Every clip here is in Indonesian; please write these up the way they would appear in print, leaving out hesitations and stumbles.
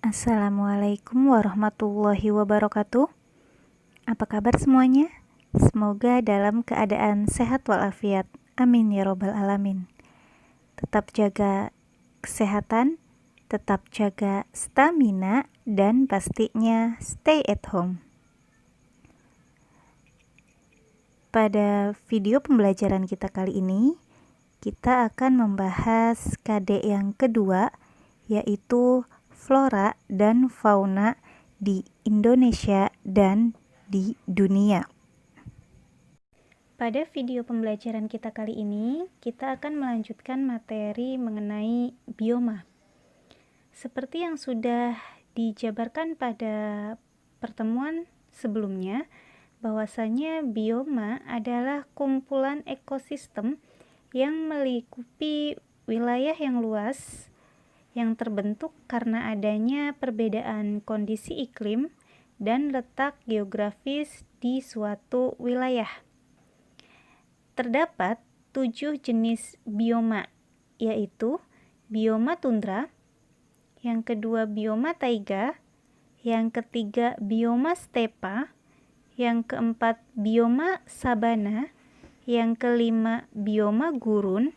Assalamualaikum warahmatullahi wabarakatuh. Apa kabar semuanya? Semoga dalam keadaan sehat walafiat. Amin ya robbal alamin. Tetap jaga kesehatan, tetap jaga stamina, dan pastinya stay at home. Pada video pembelajaran kita kali ini, kita akan membahas KD yang kedua, yaitu flora dan fauna di Indonesia dan di dunia. Pada video pembelajaran kita kali ini, kita akan melanjutkan materi mengenai bioma. Seperti yang sudah dijabarkan pada pertemuan sebelumnya, bahwasanya bioma adalah kumpulan ekosistem yang melingkupi wilayah yang luas yang terbentuk karena adanya perbedaan kondisi iklim dan letak geografis di suatu wilayah. Terdapat 7 jenis bioma, yaitu bioma tundra, yang kedua bioma taiga, yang ketiga bioma stepa, yang keempat bioma sabana, yang kelima bioma gurun,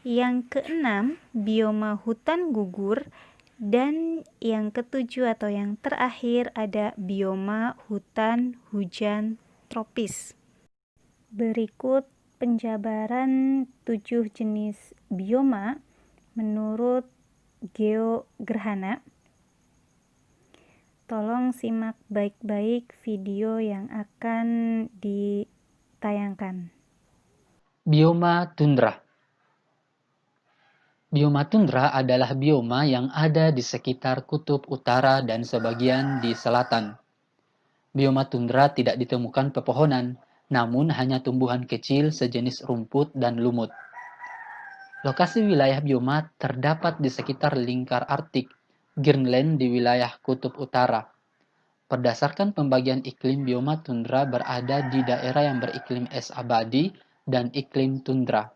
yang keenam bioma hutan gugur, dan yang ketujuh atau yang terakhir ada bioma hutan hujan tropis. Berikut penjabaran 7 jenis bioma menurut geogerhana. Tolong simak baik-baik video yang akan ditayangkan. Bioma tundra. Bioma tundra adalah bioma yang ada di sekitar kutub utara dan sebagian di selatan. Bioma tundra tidak ditemukan pepohonan, namun hanya tumbuhan kecil sejenis rumput dan lumut. Lokasi wilayah bioma terdapat di sekitar lingkar Arktik, Greenland di wilayah kutub utara. Berdasarkan pembagian iklim, bioma tundra berada di daerah yang beriklim es abadi dan iklim tundra.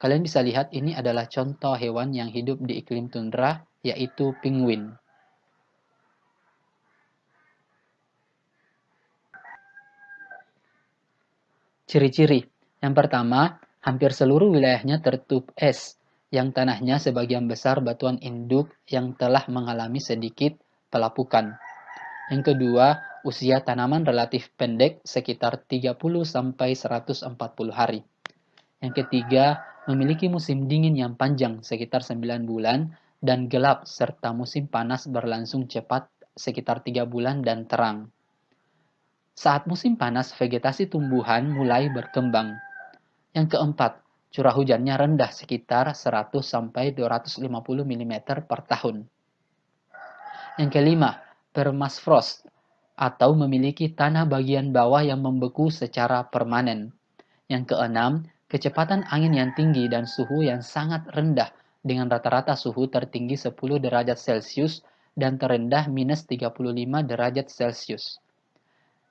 Kalian bisa lihat ini adalah contoh hewan yang hidup di iklim tundra, yaitu penguin. Ciri-ciri. Yang pertama, hampir seluruh wilayahnya tertutup es, yang tanahnya sebagian besar batuan induk yang telah mengalami sedikit pelapukan. Yang kedua, usia tanaman relatif pendek, sekitar 30-140 hari. Yang ketiga, memiliki musim dingin yang panjang sekitar 9 bulan dan gelap serta musim panas berlangsung cepat sekitar 3 bulan dan terang. Saat musim panas, vegetasi tumbuhan mulai berkembang. Yang keempat, curah hujannya rendah sekitar 100-250 mm per tahun. Yang kelima, permafrost atau memiliki tanah bagian bawah yang membeku secara permanen. Yang keenam, kecepatan angin yang tinggi dan suhu yang sangat rendah dengan rata-rata suhu tertinggi 10 derajat Celcius dan terendah minus 35 derajat Celcius.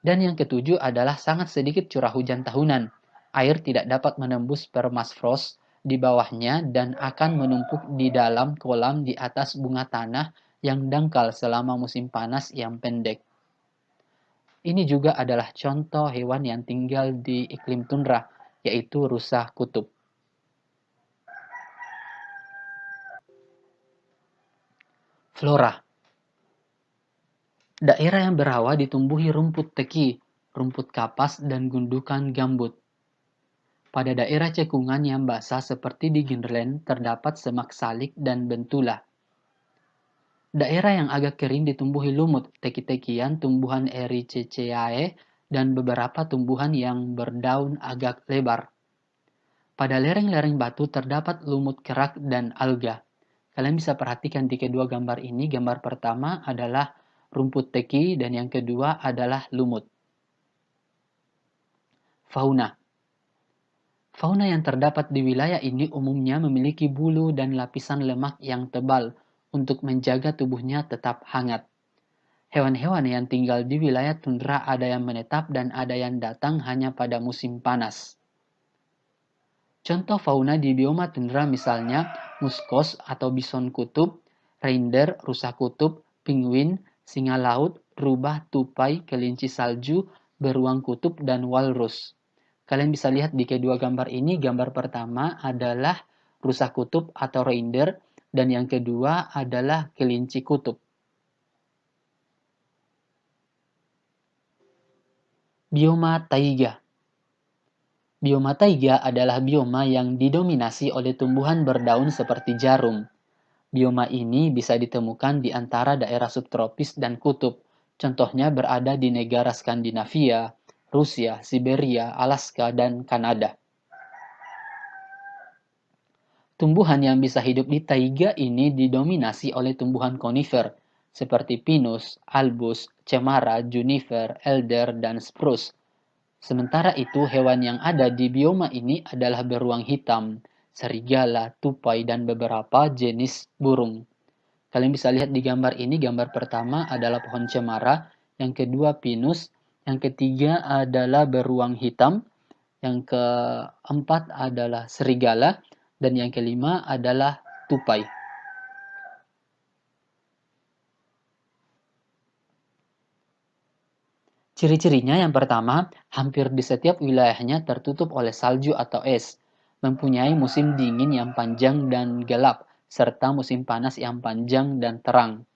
Dan yang ketujuh adalah sangat sedikit curah hujan tahunan. Air tidak dapat menembus permafrost di bawahnya dan akan menumpuk di dalam kolam di atas bunga tanah yang dangkal selama musim panas yang pendek. Ini juga adalah contoh hewan yang tinggal di iklim tundra, yaitu rusa kutub. Flora. Daerah yang berawa ditumbuhi rumput teki, rumput kapas, dan gundukan gambut. Pada daerah cekungan yang basah seperti di Greenland terdapat semak salik dan bentula. Daerah yang agak kering ditumbuhi lumut, teki-tekian, tumbuhan Ericaceae, dan beberapa tumbuhan yang berdaun agak lebar. Pada lereng-lereng batu terdapat lumut kerak dan alga. Kalian bisa perhatikan di kedua gambar ini. Gambar pertama adalah rumput teki dan yang kedua adalah lumut. Fauna. Fauna yang terdapat di wilayah ini umumnya memiliki bulu dan lapisan lemak yang tebal untuk menjaga tubuhnya tetap hangat. Hewan-hewan yang tinggal di wilayah tundra ada yang menetap dan ada yang datang hanya pada musim panas. Contoh fauna di bioma tundra misalnya muskos atau bison kutub, reindeer, rusa kutub, penguin, singa laut, rubah, tupai, kelinci salju, beruang kutub, dan walrus. Kalian bisa lihat di kedua gambar ini, gambar pertama adalah rusa kutub atau reindeer, dan yang kedua adalah kelinci kutub. Bioma taiga. Bioma taiga adalah bioma yang didominasi oleh tumbuhan berdaun seperti jarum. Bioma ini bisa ditemukan di antara daerah subtropis dan kutub. Contohnya berada di negara Skandinavia, Rusia, Siberia, Alaska, dan Kanada. Tumbuhan yang bisa hidup di taiga ini didominasi oleh tumbuhan konifer, seperti pinus, albus, cemara, juniper, elder, dan spruce. Sementara itu, hewan yang ada di bioma ini adalah beruang hitam, serigala, tupai, dan beberapa jenis burung. Kalian bisa lihat di gambar ini, gambar pertama adalah pohon cemara, yang kedua pinus, yang ketiga adalah beruang hitam, yang keempat adalah serigala, dan yang kelima adalah tupai. Ciri-cirinya yang pertama, hampir di setiap wilayahnya tertutup oleh salju atau es, mempunyai musim dingin yang panjang dan gelap, serta musim panas yang panjang dan terang.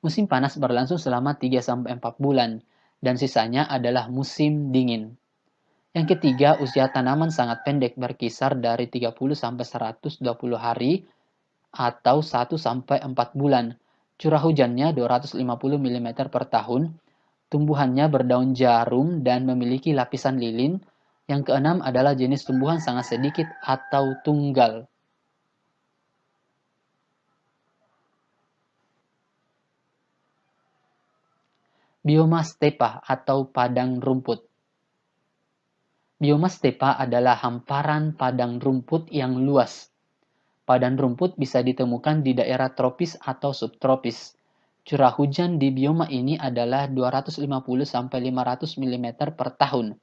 Musim panas berlangsung selama 3-4 bulan, dan sisanya adalah musim dingin. Yang ketiga, usia tanaman sangat pendek, berkisar dari 30-120 hari atau 1-4 bulan. Curah hujannya 250 mm per tahun. Tumbuhannya berdaun jarum dan memiliki lapisan lilin. Yang keenam adalah jenis tumbuhan sangat sedikit atau tunggal. Bioma stepa atau padang rumput. Bioma stepa adalah hamparan padang rumput yang luas. Padang rumput bisa ditemukan di daerah tropis atau subtropis. Curah hujan di bioma ini adalah 250-500 mm per tahun.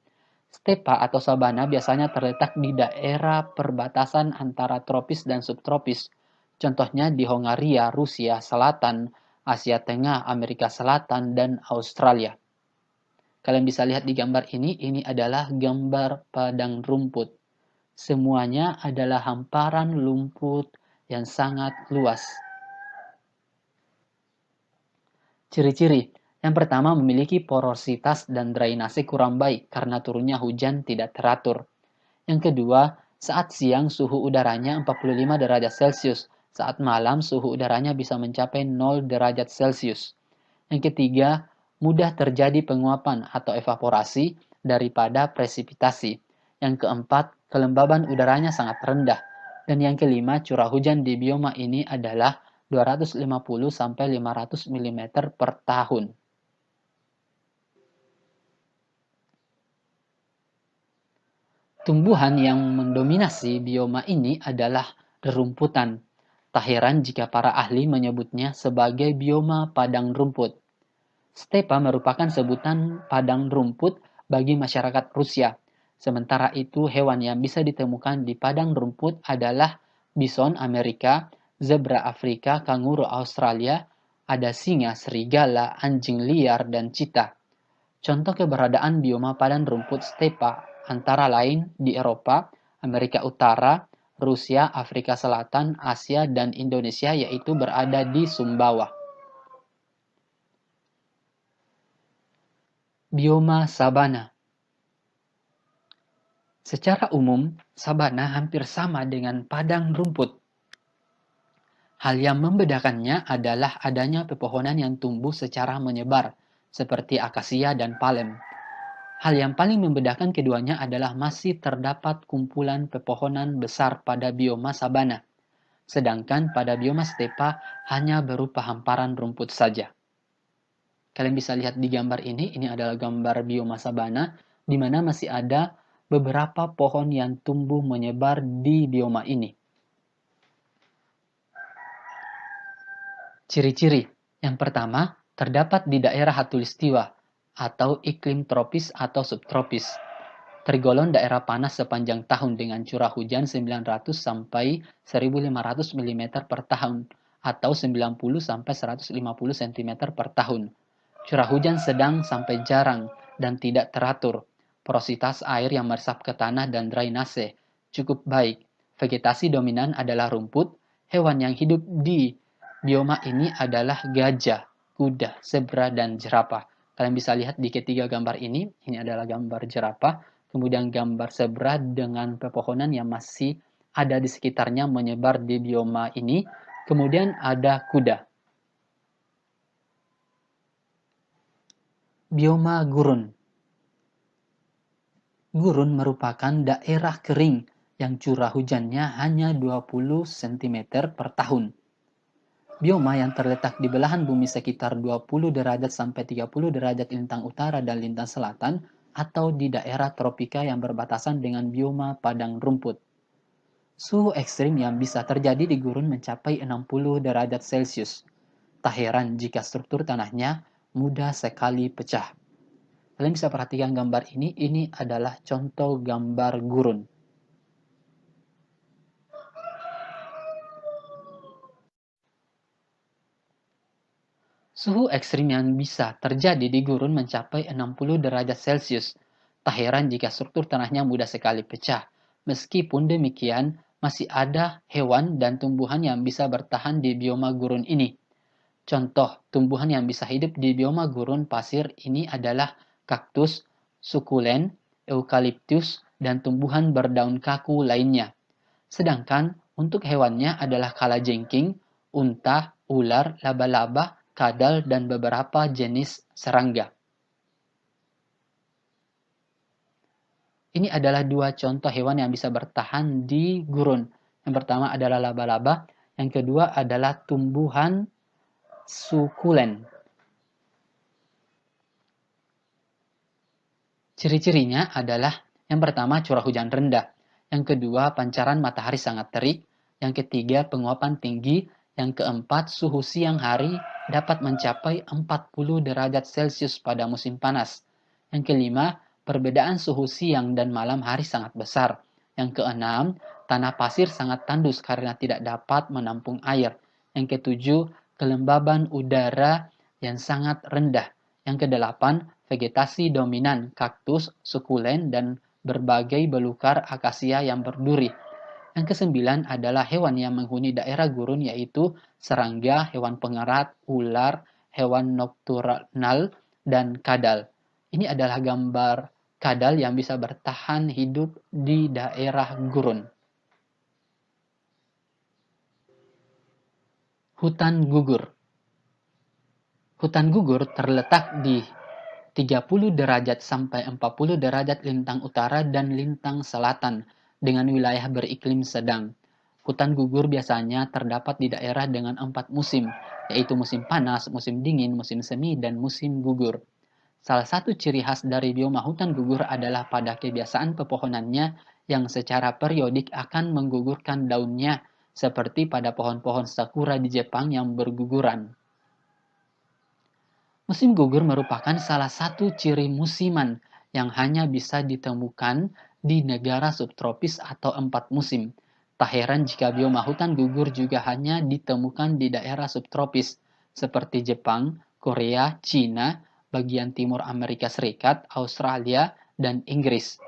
Stepa atau sabana biasanya terletak di daerah perbatasan antara tropis dan subtropis. Contohnya di Hongaria, Rusia Selatan, Asia Tengah, Amerika Selatan, dan Australia. Kalian bisa lihat di gambar ini adalah gambar padang rumput. Semuanya adalah hamparan lumpur yang sangat luas. Ciri-ciri. Yang pertama, memiliki porositas dan drainase kurang baik karena turunnya hujan tidak teratur. Yang kedua, saat siang suhu udaranya 45 derajat Celcius, saat malam suhu udaranya bisa mencapai 0 derajat Celcius. Yang ketiga, mudah terjadi penguapan atau evaporasi daripada presipitasi. Yang keempat, kelembaban udaranya sangat rendah. Dan yang kelima, curah hujan di bioma ini adalah 250-500 mm per tahun. Tumbuhan yang mendominasi bioma ini adalah rerumputan. Tak heran jika para ahli menyebutnya sebagai bioma padang rumput. Stepa merupakan sebutan padang rumput bagi masyarakat Rusia. Sementara itu, hewan yang bisa ditemukan di padang rumput adalah bison Amerika, zebra Afrika, kanguru Australia, ada singa, serigala, anjing liar, dan cheetah. Contoh keberadaan bioma padang rumput stepa antara lain di Eropa, Amerika Utara, Rusia, Afrika Selatan, Asia, dan Indonesia, yaitu berada di Sumbawa. Bioma sabana. Secara umum, sabana hampir sama dengan padang rumput. Hal yang membedakannya adalah adanya pepohonan yang tumbuh secara menyebar, seperti akasia dan palem. Hal yang paling membedakan keduanya adalah masih terdapat kumpulan pepohonan besar pada bioma sabana, sedangkan pada bioma stepa hanya berupa hamparan rumput saja. Kalian bisa lihat di gambar ini adalah gambar bioma sabana, di mana masih ada beberapa pohon yang tumbuh menyebar di bioma ini. Ciri-ciri. Yang pertama, terdapat di daerah Khatulistiwa atau iklim tropis atau subtropis. Tergolong daerah panas sepanjang tahun dengan curah hujan 900 sampai 1500 mm per tahun atau 90-150 cm per tahun. Curah hujan sedang sampai jarang dan tidak teratur. Porositas air yang meresap ke tanah dan drainase cukup baik. Vegetasi dominan adalah rumput. Hewan yang hidup di bioma ini adalah gajah, kuda, zebra, dan jerapah. Kalian bisa lihat di ketiga gambar ini. Ini adalah gambar jerapah, kemudian gambar zebra dengan pepohonan yang masih ada di sekitarnya menyebar di bioma ini. Kemudian ada kuda. Bioma gurun. Gurun merupakan daerah kering yang curah hujannya hanya 20 cm per tahun. Bioma yang terletak di belahan bumi sekitar 20 derajat sampai 30 derajat lintang utara dan lintang selatan atau di daerah tropika yang berbatasan dengan bioma padang rumput. Suhu ekstrim yang bisa terjadi di gurun mencapai 60 derajat Celcius. Tak heran jika struktur tanahnya mudah sekali pecah. Kalian bisa perhatikan gambar ini adalah contoh gambar gurun. Suhu ekstrim yang bisa terjadi di gurun mencapai 60 derajat Celcius. Tak heran jika struktur tanahnya mudah sekali pecah. Meskipun demikian, masih ada hewan dan tumbuhan yang bisa bertahan di bioma gurun ini. Contoh tumbuhan yang bisa hidup di bioma gurun pasir ini adalah kaktus, sukulen, eukaliptus, dan tumbuhan berdaun kaku lainnya. Sedangkan untuk hewannya adalah kalajengking, unta, ular, laba-laba, kadal, dan beberapa jenis serangga. Ini adalah dua contoh hewan yang bisa bertahan di gurun. Yang pertama adalah laba-laba, yang kedua adalah tumbuhan sukulen. Ciri-cirinya adalah yang pertama curah hujan rendah, yang kedua pancaran matahari sangat terik, yang ketiga penguapan tinggi, yang keempat suhu siang hari dapat mencapai 40 derajat Celcius pada musim panas. Yang kelima, perbedaan suhu siang dan malam hari sangat besar. Yang keenam, tanah pasir sangat tandus karena tidak dapat menampung air. Yang ketujuh, kelembaban udara yang sangat rendah. Yang kedelapan, vegetasi dominan kaktus, sukulen, dan berbagai belukar akasia yang berduri. Yang kesembilan adalah hewan yang menghuni daerah gurun yaitu serangga, hewan pengerat, ular, hewan nokturnal, dan kadal. Ini adalah gambar kadal yang bisa bertahan hidup di daerah gurun. Hutan gugur. Hutan gugur terletak di 30 derajat sampai 40 derajat lintang utara dan lintang selatan dengan wilayah beriklim sedang. Hutan gugur biasanya terdapat di daerah dengan 4 musim, yaitu musim panas, musim dingin, musim semi, dan musim gugur. Salah satu ciri khas dari bioma hutan gugur adalah pada kebiasaan pepohonannya yang secara periodik akan menggugurkan daunnya, seperti pada pohon-pohon sakura di Jepang yang berguguran. Musim gugur merupakan salah satu ciri musiman yang hanya bisa ditemukan di negara subtropis atau 4 musim. Tak heran jika bioma hutan gugur juga hanya ditemukan di daerah subtropis seperti Jepang, Korea, Cina, bagian timur Amerika Serikat, Australia, dan Inggris.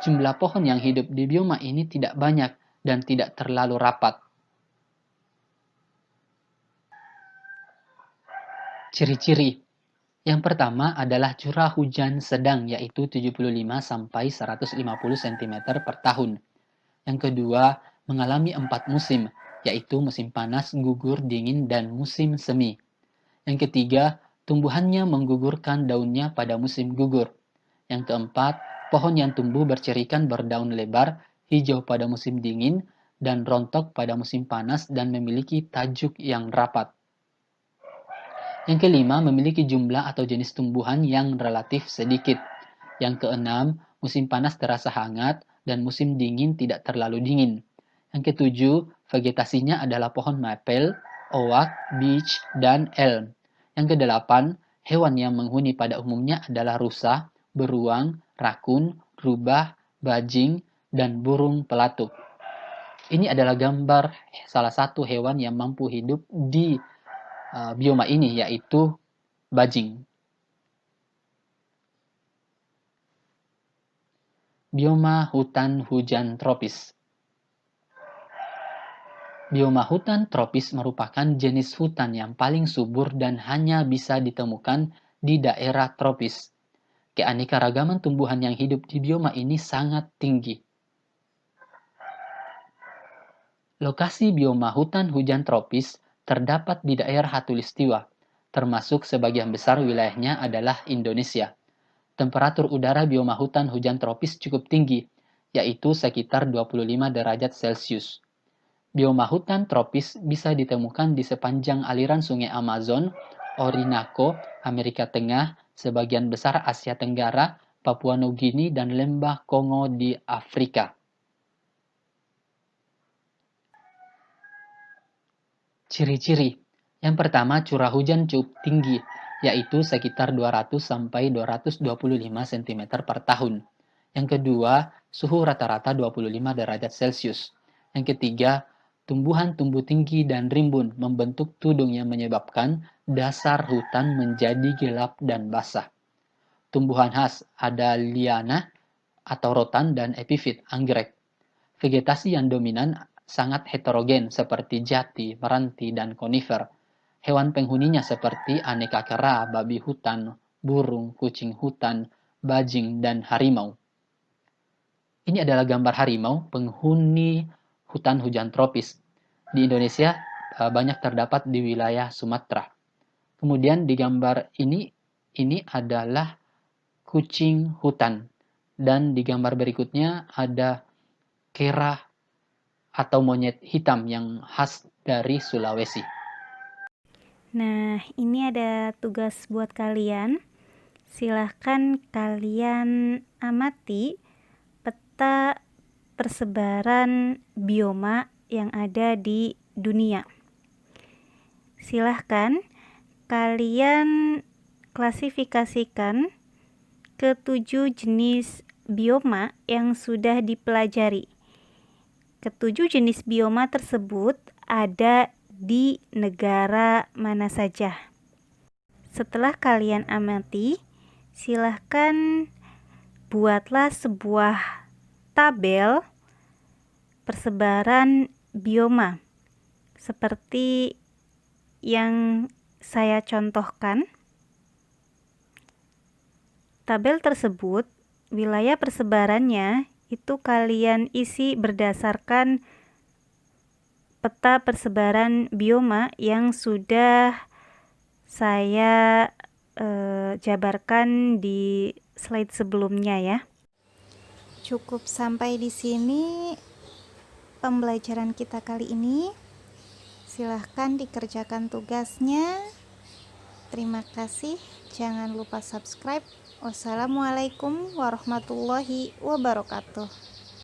Jumlah pohon yang hidup di bioma ini tidak banyak dan tidak terlalu rapat. Ciri-ciri. Yang pertama adalah curah hujan sedang yaitu 75 sampai 150 cm per tahun. Yang kedua, mengalami 4 musim yaitu musim panas, gugur, dingin, dan musim semi. Yang ketiga, tumbuhannya menggugurkan daunnya pada musim gugur. Yang keempat, pohon yang tumbuh bercirikan berdaun lebar, hijau pada musim dingin, dan rontok pada musim panas dan memiliki tajuk yang rapat. Yang kelima, memiliki jumlah atau jenis tumbuhan yang relatif sedikit. Yang keenam, musim panas terasa hangat dan musim dingin tidak terlalu dingin. Yang ketujuh, vegetasinya adalah pohon maple, oak, beech, dan elm. Yang kedelapan, hewan yang menghuni pada umumnya adalah rusa, beruang, rakun, rubah, bajing, dan burung pelatuk. Ini adalah gambar salah satu hewan yang mampu hidup di bioma ini, yaitu bajing. Bioma hutan hujan tropis. Bioma hutan tropis merupakan jenis hutan yang paling subur dan hanya bisa ditemukan di daerah tropis. Keanekaragaman tumbuhan yang hidup di bioma ini sangat tinggi. Lokasi bioma hutan hujan tropis terdapat di daerah Khatulistiwa, termasuk sebagian besar wilayahnya adalah Indonesia. Temperatur udara bioma hutan hujan tropis cukup tinggi, yaitu sekitar 25 derajat Celcius. Bioma hutan tropis bisa ditemukan di sepanjang aliran sungai Amazon, Orinoco, Amerika Tengah, sebagian besar Asia Tenggara, Papua Nugini, dan lembah Kongo di Afrika. Ciri-ciri. Yang pertama, curah hujan cukup tinggi, yaitu sekitar 200 sampai 225 cm per tahun. Yang kedua, suhu rata-rata 25 derajat Celcius. Yang ketiga, tumbuhan tumbuh tinggi dan rimbun membentuk tudung yang menyebabkan dasar hutan menjadi gelap dan basah. Tumbuhan khas ada liana atau rotan dan epifit, anggrek. Vegetasi yang dominan sangat heterogen seperti jati, meranti, dan konifer. Hewan penghuninya seperti aneka kera, babi hutan, burung, kucing hutan, bajing, dan harimau. Ini adalah gambar harimau, penghuni hutan hujan tropis. Di Indonesia banyak terdapat di wilayah Sumatera. Kemudian di gambar ini adalah kucing hutan. Dan di gambar berikutnya ada kera atau monyet hitam yang khas dari Sulawesi. Nah, ini ada tugas buat kalian. Silahkan kalian amati peta persebaran bioma yang ada di dunia. Silahkan kalian klasifikasikan ketujuh jenis bioma yang sudah dipelajari. Ketujuh jenis bioma tersebut ada di negara mana saja. Setelah kalian amati, silahkan buatlah sebuah tabel persebaran bioma seperti yang saya contohkan. Tabel tersebut, wilayah persebarannya itu kalian isi berdasarkan peta persebaran bioma yang sudah saya jabarkan di slide sebelumnya ya. Cukup sampai di sini pembelajaran kita kali ini. Silahkan dikerjakan tugasnya. Terima kasih. Jangan lupa subscribe. Wassalamualaikum warahmatullahi wabarakatuh.